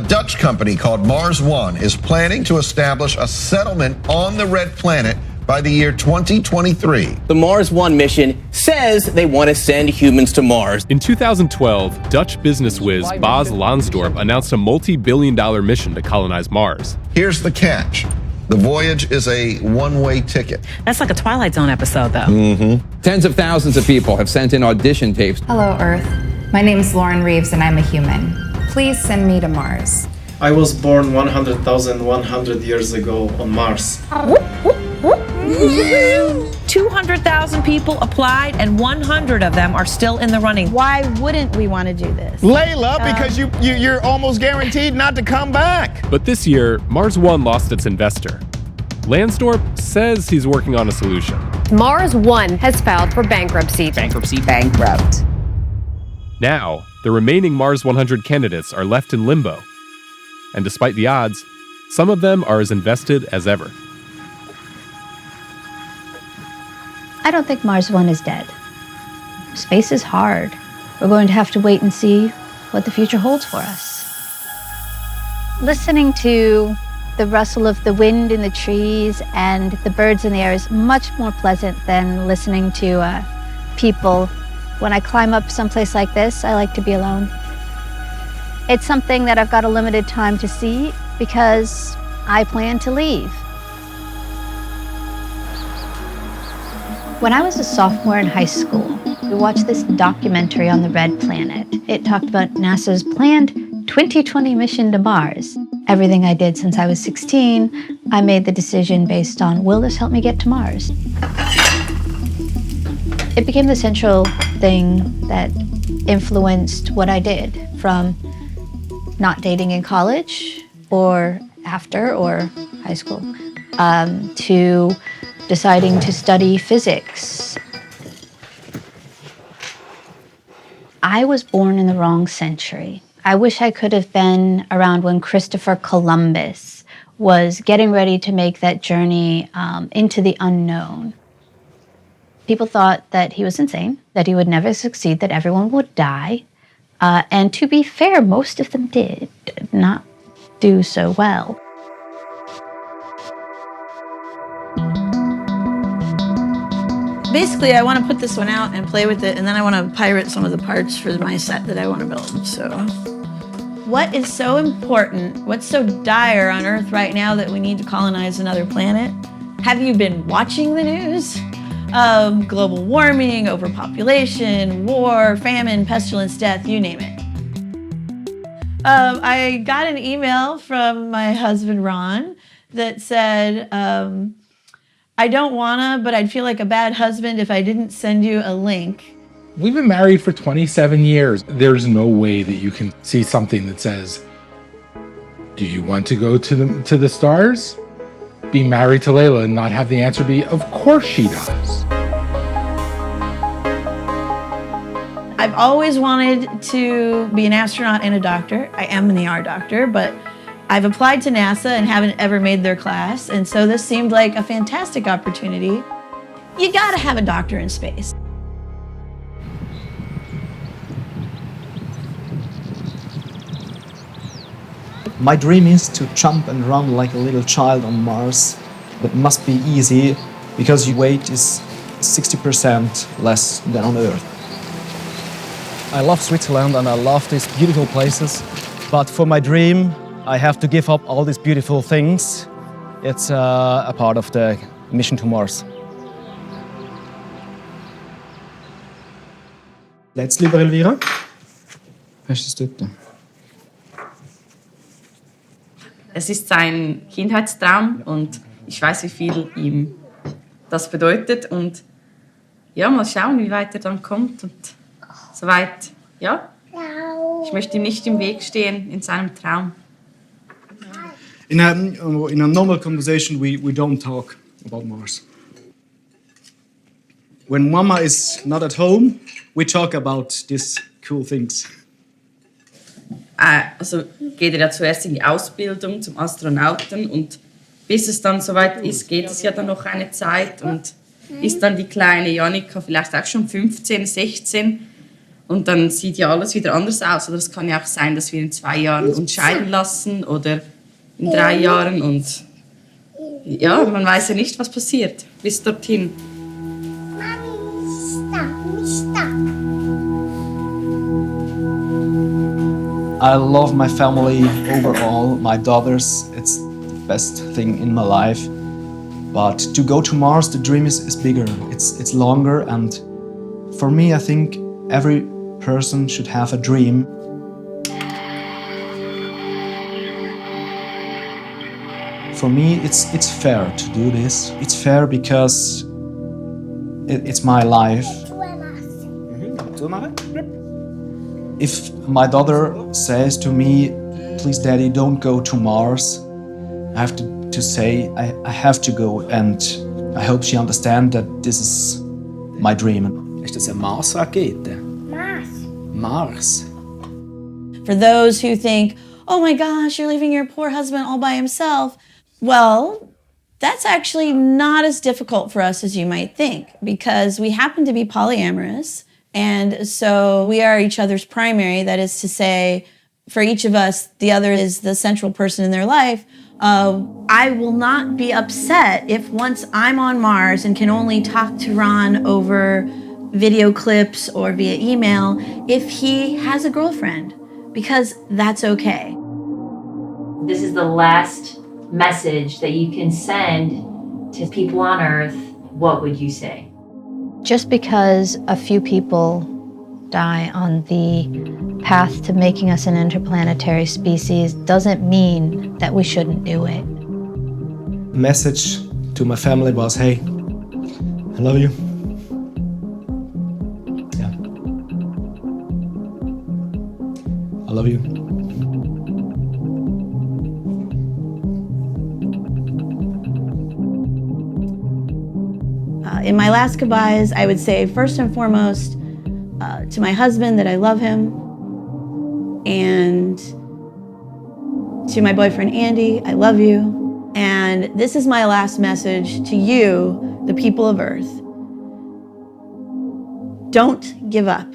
Dutch company called Mars One is planning to establish a settlement on the red planet by the year 2023. The Mars One mission says they want to send humans to Mars. In 2012, Dutch business whiz Bas Lansdorp announced a multi-billion-dollar mission to colonize Mars. Here's the catch. The voyage is a one-way ticket. That's like a Twilight Zone episode, though. Mm-hmm. Tens of thousands of people have sent in audition tapes. Hello, Earth. My name's Lauren Reeves, and I'm a human. Please send me to Mars. I was born 100,100 years ago on Mars. 200,000 people applied, and 100 of them are still in the running. Why wouldn't we want to do this? Layla, because you're almost guaranteed not to come back. But this year, Mars One lost its investor. Lansdorp says he's working on a solution. Mars One has filed for bankruptcy. Bankrupt. Now, the remaining Mars 100 candidates are left in limbo. And despite the odds, some of them are as invested as ever. I don't think Mars One is dead. Space is hard. We're going to have to wait and see what the future holds for us. Listening to the rustle of the wind in the trees and the birds in the air is much more pleasant than listening to people. When I climb up someplace like this, I like to be alone. It's something that I've got a limited time to see because I plan to leave. When I was a sophomore in high school, we watched this documentary on the Red Planet. It talked about NASA's planned 2020 mission to Mars. Everything I did since I was 16, I made the decision based on, will this help me get to Mars? It became the central thing that influenced what I did, from not dating in college or after or high school, to deciding to study physics. I was born in the wrong century. I wish I could have been around when Christopher Columbus was getting ready to make that journey into the unknown. People thought that he was insane, that he would never succeed, that everyone would die. And to be fair, most of them did not do so well. Basically, I want to put this one out and play with it, and then I want to pirate some of the parts for my set that I want to build. So, what is so important? What's so dire on Earth right now that we need to colonize another planet? Have you been watching the news? Global warming, overpopulation, war, famine, pestilence, death, you name it. I got an email from my husband, Ron, that said, I don't wanna, but I'd feel like a bad husband if I didn't send you a link. We've been married for 27 years. There's no way that you can see something that says, do you want to go to the stars? Be married to Layla and not have the answer be, of course she does. I've always wanted to be an astronaut and a doctor. I am an ER doctor, but I've applied to NASA and haven't ever made their class, and so this seemed like a fantastic opportunity. You gotta have a doctor in space. My dream is to jump and run like a little child on Mars. It must be easy because your weight is 60% less than on Earth. I love Switzerland and I love these beautiful places, but for my dream, I have to give up all these beautiful things. It's a part of the mission to Mars. Let's lieber Elvira. Bestes Stück. Es ist sein Kindheitstraum und ich weiß, wie viel ihm das bedeutet. Und ja, mal schauen, wie weit er dann kommt. Und soweit, ja, ich möchte ihm nicht im Weg stehen in seinem Traum. In a normal conversation, we don't talk about Mars. When Mama is not at home, we talk about these cool things. Also geht er ja zuerst in die Ausbildung zum Astronauten und bis es dann soweit ist, geht es ja dann noch eine Zeit und ist dann die kleine Jannika vielleicht auch schon 15, 16 Und dann sieht ja alles wieder anders aus. Oder es kann ja auch sein, dass wir in 2 Jahren uns scheiden lassen oder in 3 Jahren. Und ja, man weiß ja nicht, was passiert bis dorthin. I love my family overall, my daughters, it's the best thing in my life. But to go to Mars, the dream is bigger, it's longer, and for me I think every person should have a dream. For me it's fair to do this. It's fair because it's my life. If my daughter says to me, please daddy, don't go to Mars, I have to say, I have to go, and I hope she understands that this is my dream. Ist das eine Mars-Rakete? Mars. For those who think, oh my gosh, you're leaving your poor husband all by himself. Well, that's actually not as difficult for us as you might think, because we happen to be polyamorous. And so we are each other's primary. That is to say, for each of us, the other is the central person in their life. I will not be upset if once I'm on Mars and can only talk to Ron over video clips or via email, if he has a girlfriend, because that's okay. This is the last message that you can send to people on Earth. What would you say? Just because a few people die on the path to making us an interplanetary species doesn't mean that we shouldn't do it. Message to my family was, hey, I love you. Yeah. I love you. In my last goodbyes, I would say first and foremost to my husband that I love him, and to my boyfriend Andy, I love you. And this is my last message to you, the people of Earth. Don't give up.